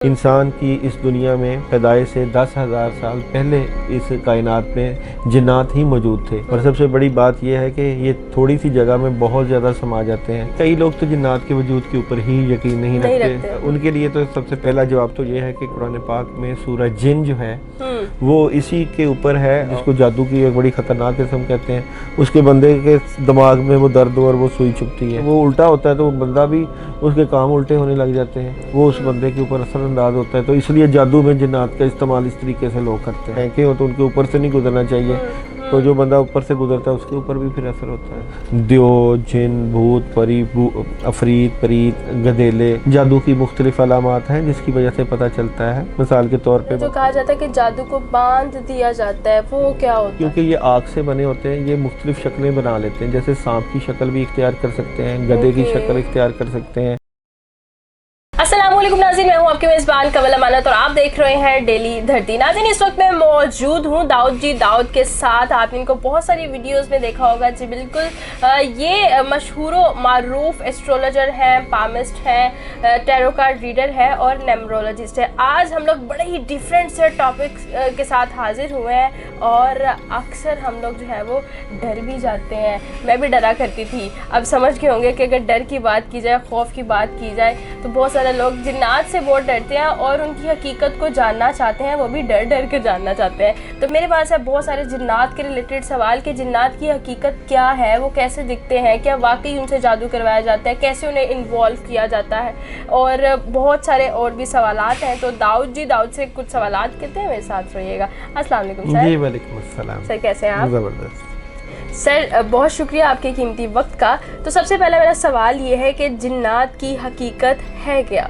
इंसान की इस दुनिया में पैदाइश से 10,000 साल पहले इस कायनात में जिन्नात ही मौजूद थे। और सबसे बड़ी बात यह है कि ये थोड़ी सी जगह में बहुत ज़्यादा समा जाते हैं। कई लोग तो जिन्नात के वजूद के ऊपर ही यकीन नहीं रखते। उनके लिए तो सबसे पहला जवाब तो ये है कि कुरान पाक में सूरह जिन जो है वो इसी के ऊपर है, जिसको जादू की एक बड़ी ख़तरनाक किस्म कहते हैं। उसके बंदे के दिमाग में वो दर्द और वो सुई चुभती है, वो उल्टा होता है तो वो बंदा भी उसके काम उल्टे होने लग जाते हैं, वो उस बंदे के ऊपर असरअंदाज होता है। तो इसलिए जादू में जिन्नात का इस्तेमाल इस तरीके से लोग करते हैं कि तो उनके ऊपर से नहीं गुजरना चाहिए, तो जो बंदा ऊपर से गुजरता है उसके ऊपर भी फिर असर होता है। द्यो, जिन, भूत, परी, अफरीत, परीत, गधेले, जादू की मुख्तलिफ अलामात हैं जिसकी वजह से पता चलता है। मिसाल के तौर पे जो कहा जाता है कि जादू को बांध दिया जाता है, वो क्या होता है? क्योंकि ये आग से बने होते हैं, ये मुख्तलिफ शक्लें बना लेते हैं। जैसे सांप की शक्ल भी इख्तियार कर सकते हैं, गधे की शक्ल इख्तियार कर सकते हैं। अस्सलामुअलैकुम नाज़रीन, मैं हूं आपके मेज़बान कमल अमानत और आप देख रहे हैं डेली धरती। नाज़रीन, इस वक्त मैं मौजूद हूं दाऊद के साथ। आपने इनको बहुत सारी वीडियोस में देखा होगा जी। बिल्कुल ये मशहूर मारूफ एस्ट्रोलॉजर हैं, पामिस्ट हैं, टैरो कार्ड रीडर है और न्यूमरोलॉजिस्ट है। आज हम लोग बड़े ही डिफरेंट से टॉपिक्स के साथ हाजिर हुए हैं और अक्सर हम लोग जो है वो डर भी जाते हैं। मैं भी डरा करती थी। अब समझ गए होंगे कि अगर डर की बात की जाए, खौफ की बात की जाए, तो बहुत सारे लोग जिन्नात से बहुत डरते हैं और उनकी हकीकत को जानना चाहते हैं, वो भी डर डर के जानना चाहते हैं। तो मेरे पास है बहुत सारे जिन्नात के रिलेटेड सवाल कि जिन्नात की हकीकत क्या है, वो कैसे दिखते हैं, क्या वाकई उनसे जादू करवाया जाता है, कैसे उन्हें इन्वॉल्व किया जाता है, और बहुत सारे और भी सवालात हैं। तो दाऊद से कुछ सवालात कहते हैं, मेरे साथ रहिएगा। अस्सलाम वालेकुम सर। जी वालेकुम अस्सलाम सर, कैसे हैं आप? ज़बरदस्त सर, बहुत शुक्रिया आपके कीमती वक्त का। तो सबसे पहला मेरा सवाल ये है कि जिन्नात की हकीकत है क्या?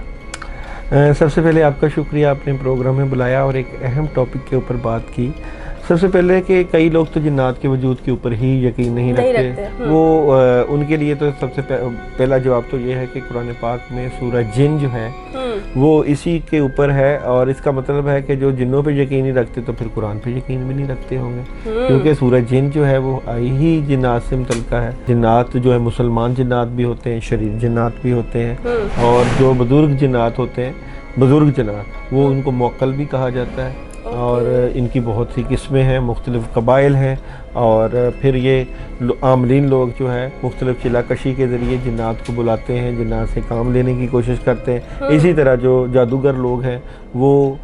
सबसे पहले आपका शुक्रिया, आपने प्रोग्राम में बुलाया और एक अहम टॉपिक के ऊपर बात की। सबसे पहले कि कई लोग तो जिन्नात के वजूद के ऊपर ही यकीन नहीं रखते। वो उनके लिए तो सबसे पहला जवाब तो ये है कि कुरान पाक में सूरह जिन जो है वो इसी के ऊपर है। और इसका मतलब है कि जो जिन्नों पे यकीन नहीं rखते तो फिर कुरान पे यकीन भी नहीं रखते होंगे, क्योंकि सूरह जिन जो है वो आई ही जिन्नात से मुतल्लिका है। जिन्नात जो है मुसलमान जिन्नात भी होते हैं, शरीर जिन्नात भी होते हैं, और जो बुजुर्ग जिन्नात होते हैं, बुजुर्ग जिन्नात, वो उनको मोक्कल भी कहा जाता है। और इनकी बहुत सी किस्में हैं, मुख्तलिफ कबाइल हैं। और फिर ये आमलीन लोग जो है मुख्तलिफ चिलाकशी के ज़रिए जिन्नात को बुलाते हैं, जिन्नात से काम लेने की कोशिश करते हैं। इसी तरह जो जादूगर लोग हैं वो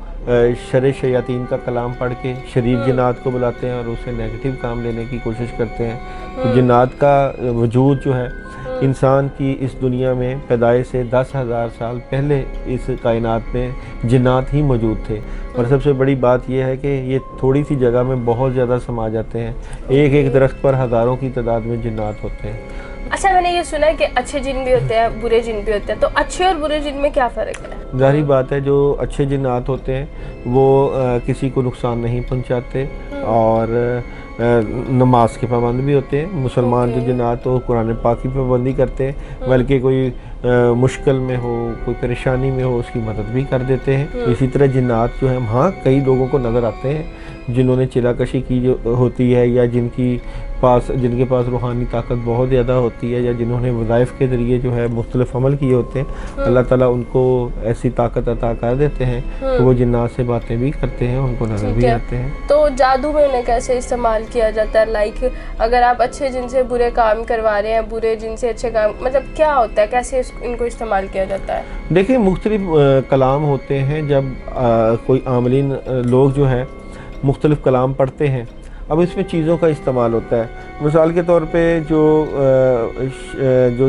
शर शयातीन का कलाम पढ़ के शरीर जिन्नात को बुलाते हैं और उससे नेगेटिव काम लेने की कोशिश करते हैं। तो जिन्नात का वजूद जो है इंसान की इस दुनिया में पैदाइश से 10,000 साल पहले इस कायनात में जिन्नात ही मौजूद थे। और सबसे बड़ी बात यह है कि ये थोड़ी सी जगह में बहुत ज़्यादा समा जाते हैं। एक एक दरख्त पर हज़ारों की तादाद में जिन्नात होते हैं। अच्छा, मैंने ये सुना है कि अच्छे जिन भी होते हैं, बुरे जिन भी होते हैं। तो अच्छे और बुरे जिन में क्या फ़र्क है? जाहिर बात है, जो अच्छे जिन्नात होते हैं वो किसी को नुकसान नहीं पहुंचाते और नमाज के पाबंद भी होते हैं। मुसलमान जो जिन्नात तो कुरान पाक की पाबंदी करते हैं, बल्कि कोई मुश्किल में हो, कोई परेशानी में हो, उसकी मदद भी कर देते हैं। इसी तरह जिन्नात जो है, हाँ, कई लोगों को नज़र आते हैं जिन्होंने चिलाकशी की जो होती है, या जिनके पास रूहानी ताकत बहुत ज़्यादा होती है, या जिन्होंने वज़ाइफ के ज़रिए जो है मुख्तलिफ अमल किए होते हैं, अल्लाह ताला उनको ऐसी ताकत अता कर देते हैं तो वो जिन्नात से बातें भी करते हैं, उनको नज़र भी आते हैं। तो जादू में उन्हें कैसे इस्तेमाल किया जाता है? लाइक अगर आप अच्छे जिन से बुरे काम करवा रहे हैं, बुरे जिन से अच्छे काम, मतलब क्या होता है, कैसे इनको इस्तेमाल किया जाता है? देखिए, मुख्तलिफ कलाम होते हैं। जब कोई आमलीन लोग जो है मुख्तलिफ कलाम पढ़ते हैं, अब इसमें चीज़ों का इस्तेमाल होता है। मिसाल के तौर पे जो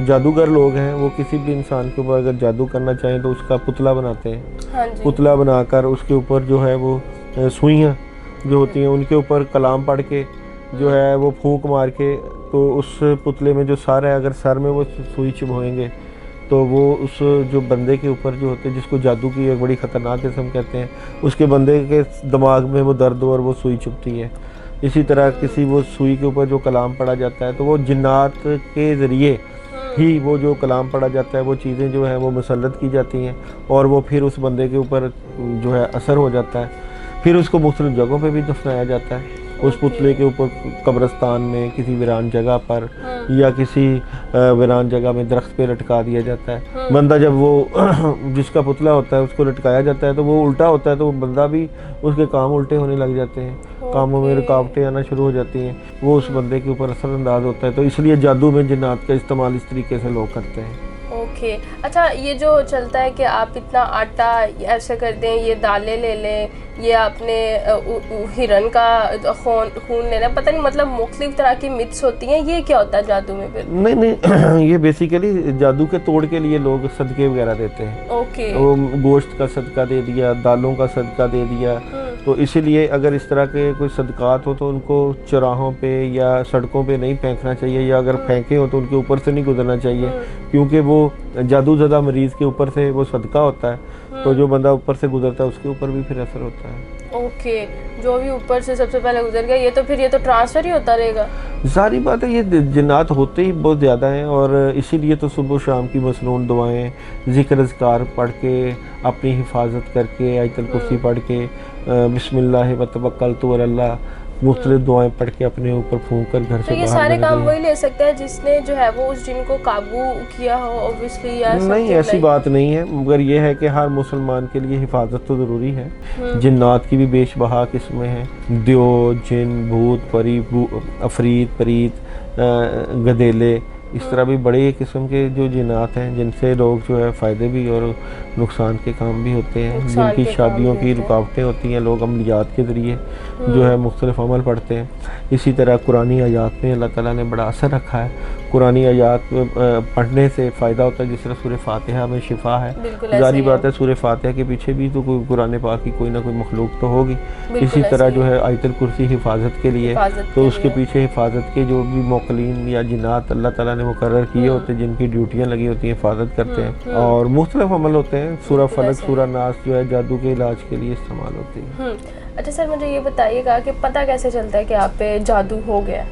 जादूगर लोग हैं वो किसी भी इंसान के ऊपर अगर जादू करना चाहें तो उसका पुतला बनाते हैं। हाँ जी। पुतला बनाकर उसके ऊपर जो है वो सुइयाँ जो होती हैं उनके ऊपर कलाम पढ़ के जो है वो फूंक मार के, तो उस पुतले में जो सर है, अगर सर में वो सुई चुभोएंगे तो वो उस जो बंदे के ऊपर जो होते हैं, जिसको जादू की एक बड़ी ख़तरनाक किस्म कहते हैं, उसके बंदे के दिमाग में वो दर्द और वो सुई चुभती है। इसी तरह किसी वो सुई के ऊपर जो कलाम पढ़ा जाता है तो वो जिन्नात के ज़रिए ही वो जो कलाम पढ़ा जाता है, वो चीज़ें जो हैं वो मुसल्लत की जाती हैं और वो फिर उस बंदे के ऊपर जो है असर हो जाता है। फिर उसको मुख्तलिफ जगहों पे भी दफनाया जाता है। उस पुतले के ऊपर कब्रिस्तान में किसी वीरान जगह पर या किसी वीरान जगह में दरख्त पे लटका दिया जाता है। बंदा जब वो जिसका पुतला होता है उसको लटकाया जाता है तो वो उल्टा होता है, तो वो बंदा भी उसके काम उल्टे होने लग जाते हैं, कामों में रुकावटें आना शुरू हो जाती हैं, वो उस बंदे के ऊपर असरअंदाज होता है। तो इसलिए जादू में जिन्नात का इस्तेमाल इस तरीके से लोग करते हैं। ओके अच्छा, ये जो चलता है कि आप इतना आटा ऐसे कर दें, ये दालें ले लें, ये आपने हिरन का खून लेना, पता नहीं मतलब मुख्तलिफ तरह की मिथ्स होती हैं, ये क्या होता है जादू में फिर? नहीं ये बेसिकली जादू के तोड़ के लिए लोग सदके वगैरह देते हैं। ओके। वो गोश्त का सदका दे दिया, दालों का सदका दे दिया, तो इसीलिए अगर इस तरह के कोई सदकात हो तो उनको चौराहों पे या सड़कों पे नहीं फेंकना चाहिए, या अगर फेंके हो तो उनके ऊपर से नहीं गुजरना चाहिए, क्योंकि वो जादू ज़दा मरीज़ के ऊपर से वो सदका होता है, तो जो बंदा ऊपर से गुजरता है उसके ऊपर भी फिर असर होता है। ओके, जो भी ऊपर से सबसे पहले गुजर गया, ये तो फिर ये तो ट्रांसफ़र ही होता रहेगा। सारी बात है, ये जिन्नात होते ही बहुत ज़्यादा हैं, और इसीलिए तो सुबह शाम की मसनून दुआएं, ज़िक्र अज़कार पढ़ के, अपनी हिफाजत करके, आयतुल कुर्सी पढ़ के, बिस्मिल्लाह व तवक्कलतु अलल्लाह, मुख्तलिफ दुआएं पढ़ के अपने ऊपर फूंक कर घर से बाहर। ये सारे काम वही ले सकता है जिसने जो है वो उस जिन को काबू किया हो, ऑब्वियसली। या नहीं, ऐसी बात नहीं है, मगर ये है कि हर मुसलमान के लिए हिफाजत तो ज़रूरी है। जिन्नात की भी बेशबहा किस्में हैं, द्यो, जिन, भूत, परी, अफरीत, परीत, गधेले, इस तरह भी बड़े किस्म के जो जिन्नात हैं जिनसे लोग जो है फ़ायदे भी और नुकसान के काम भी होते हैं, जिनकी शादियों की रुकावटें होती हैं, लोग अमलियात के ज़रिए जो है मुख्तलिफ अमल पढ़ते हैं। इसी तरह कुरानी आयात में अल्लाह ताला ने बड़ा असर रखा है। कुरानी आयात पढ़ने से फ़ायदा होता है, जिस तरह सूरह फातिहा में शिफा है, जारी बात है सूरह फातिहा के पीछे भी तो कोई कुरान पाक की कोई ना कोई मखलूक तो होगी। इसी तरह जो है आयतुल कुर्सी हिफाजत के लिए, तो उसके पीछे हिफाजत के जो भी मोकलीन या जिन्नात अल्लाह ताला ने मुकर्रर किए होते हैं, जिनकी ड्यूटियाँ लगी होती हैं, हिफाजत करते हैं, और मुख्तलिफ अमल होते हैं। सूरह फलक, सूरह नास जो है जादू के इलाज के लिए इस्तेमाल होती है। अच्छा सर, मुझे ये बताइएगा कि पता कैसे चलता है कि आप पे जादू हो गया?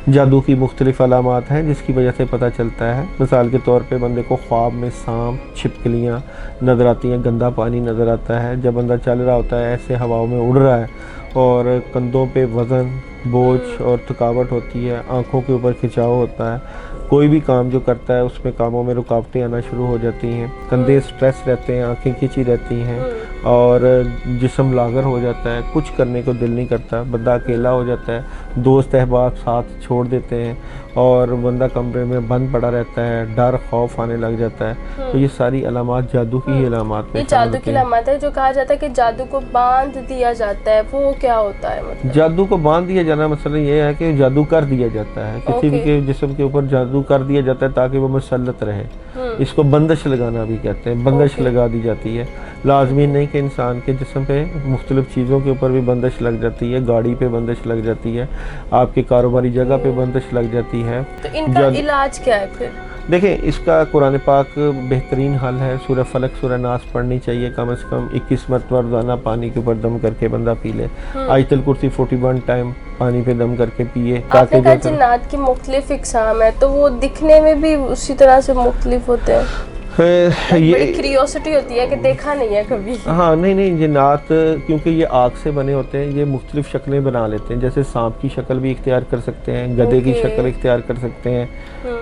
जादू की मुख्तलिफ अलामात हैं जिसकी वजह से पता चलता है। मिसाल के तौर पे बंदे को ख्वाब में सांप, छिपकलियाँ नज़र आती हैं, गंदा पानी नज़र आता है, जब बंदा चल रहा होता है ऐसे हवाओं में उड़ रहा है, और कंधों पे वज़न, बोझ और थकावट होती है, आँखों के ऊपर खिंचाव होता है, कोई भी काम जो करता है उसमें कामों में रुकावटें आना शुरू हो जाती हैं, कंधे स्ट्रेस रहते हैं, आंखें खिंची रहती हैं, और जिस्म लागर हो जाता है, कुछ करने को दिल नहीं करता, बंदा अकेला हो जाता है, दोस्त अहबाब साथ छोड़ देते हैं, और बंदा कमरे में बंद पड़ा रहता है, डर खौफ आने लग जाता है। तो ये सारी अलामात जादू की ही अलामात में, ये जादू की अलामात है। जो कहा जाता है कि जादू को बांध दिया जाता है, वो क्या होता है? मतलब जादू को बांध दिया जाना मतलब ये है कि जादू कर दिया जाता है, किसी भी के जिस्म के ऊपर जादू कर दिया जाता है ताकि वो मुसल्लत रहे। इसको बंदिश लगाना भी कहते हैं, बंदिश लगा दी जाती है। लाजमी नहीं कि इंसान के जिस्म पे मुख्तलिफ चीज़ों के ऊपर भी बंदिश लग जाती है, गाड़ी पे बंदिश लग जाती है, आपके कारोबारी जगह पे बंदिश लग जाती है। तो इनका इलाज क्या है फिर? देखें, इसका कुरान पाक बेहतरीन हल है। सूरह फलक, सूरह नास पढ़नी चाहिए, कम से कम 21 मरतबा रोज़ाना पानी के ऊपर दम करके बंदा पी ले। आयतुल कुर्सी 41 टाइम पानी पे दम करके पिए। आपने कहा जिन्नात की मुख्तलिफ इक़साम है, तो वो दिखने में भी उसी तरह से मुख्तलिफ होते हैं? ये क्यूरियोसिटी होती है कि देखा नहीं है कभी। हाँ, नहीं, जिन्नात क्योंकि ये आग से बने होते हैं, ये मुख्तलिफ शक्लें बना लेते हैं, जैसे सांप की शक्ल भी इख्तियार कर सकते हैं, गधे की शक्ल इख्तियार कर सकते हैं,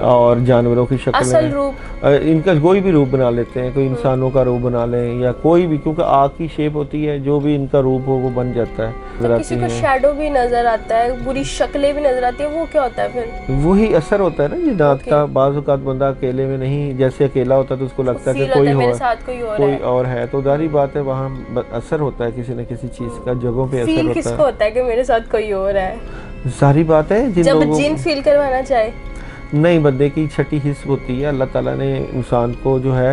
और जानवरों की शक्ल, असल रूप, इनका कोई भी रूप बना लेते हैं, कोई इंसानों का रूप बना लें या कोई भी, क्योंकि आग की शेप होती है, जो भी इनका रूप हो वो बन जाता है। तो किसी को शैडो भी नजर आता है, बुरी शक्लें भी नजर आती है, वो क्या होता है फिर? वही असर होता है ना जिन्नात का। बाज़ औक़ात बंदा अकेले में नहीं, जैसे अकेला होता है तो उसको लगता है कि कोई और है, तो जारी बात है वहाँ असर होता है किसी न किसी चीज़ का, जगहों पे असर होता है कि मेरे साथ कोई और है। जारी बात है, जब जिन फील करवाना चाहे नहीं, बंदे की छठी हिस्स होती है। अल्लाह ताला ने इंसान को जो है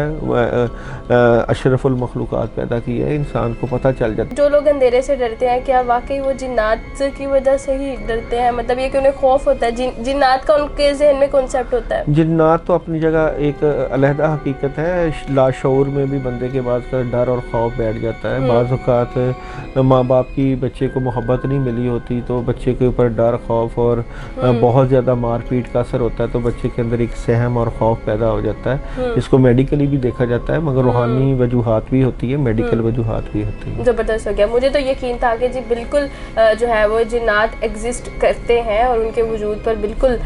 अशरफुल मखलूक़ात पैदा की है, इंसान को पता चल जाता है। जो लोग अंधेरे से डरते हैं, क्या वाकई वो जिन्नात की वजह से ही डरते हैं? मतलब ये कि उन्हें खौफ होता है, जिन्नात का उनके ज़हन में कॉन्सेप्ट होता है? जिन्नात तो अपनी जगह एक अलहदा हकीकत है, लाशऊर में भी बंदे के बाद का डर और खौफ बैठ जाता है। बाज़ औक़ात माँ बाप की बच्चे को मोहब्बत नहीं मिली होती, तो बच्चे के ऊपर डर, खौफ और बहुत ज़्यादा मार पीट का असर होता है। होता है तो बच्चे के अंदर एक सहम और खौफ पैदा हो जाता है, जिसको मेडिकली भी देखा जाता है, मगर रूहानी वजूहात भी होती है, मेडिकल वजूहात भी होती है। ज़बरदस्त हो गया। मुझे तो यकीन था कि जी बिल्कुल जो है वो जिन्नात एग्जिस्ट करते हैं और उनके वजूद पर बिल्कुल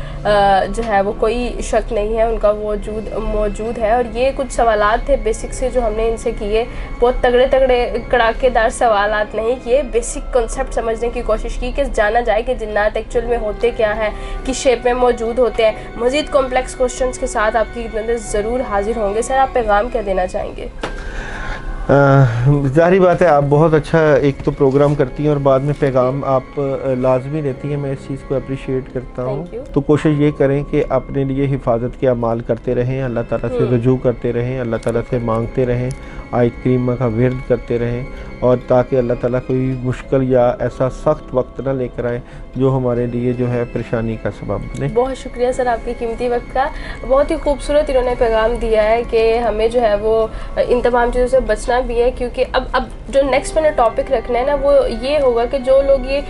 जो है वो कोई शक नहीं है, उनका वजूद मौजूद है। और ये कुछ सवालात थे बेसिक से जो हमने इनसे किए, बहुत तगड़े तगड़े कड़ाकेदार सवालात नहीं किए, बेसिक कॉन्सेप्ट समझने की कोशिश की कि जाना जाए कि जिन्नात एक्चुअल में होते क्या हैं, किस शेप में मौजूद होते हैं। मज़ीद कॉम्प्लेक्स क्वेश्चंस के साथ आपकी खिदमत ज़रूर हाजिर होंगे। सर, आप पैगाम क्या देना चाहेंगे? जाहिर बात है, आप बहुत अच्छा एक तो प्रोग्राम करती हैं और बाद में पैगाम आप लाजमी देती हैं, मैं इस चीज़ को अप्रिशिएट करता हूँ। तो कोशिश ये करें कि अपने लिए हिफाजत के अमाल करते रहें, अल्लाह ताला से रजू करते रहें, अल्लाह ताला से मांगते रहें, आयत करीमा का विर्द करते रहें, और ताकि अल्लाह ताला कोई मुश्किल या ऐसा सख्त वक्त ना लेकर आए जो हमारे लिए जो है परेशानी का सबब बने। बहुत शुक्रिया सर आपके कीमती वक्त का। बहुत ही खूबसूरत इन्होंने पैगाम दिया है कि हमें जो है वो इन तमाम चीज़ों से बचना भी है, क्योंकि अब जो नेक्स्ट मैंने टॉपिक रखना है ना वो ये होगा कि जो लोग ये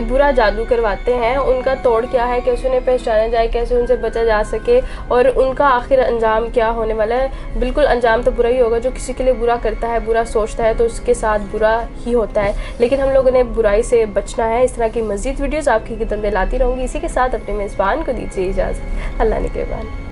बुरा जादू करवाते हैं उनका तोड़ क्या है, कैसे उन्हें पहचाना जाए, कैसे उनसे बचा जा सके और उनका आखिर अंजाम क्या होने वाला है। बिल्कुल अंजाम तो बुरा ही होगा, जो किसी के लिए बुरा करता है, बुरा सोचता है तो उसके साथ बुरा ही होता है, लेकिन हम लोगों ने बुराई से बचना है। इस तरह की मज़ीद वीडियोस आपकी खिदमत में लाती रहूँगी। इसी के साथ अपने मेज़बान को दीजिए इजाज़त। अल्लाह निगहबान।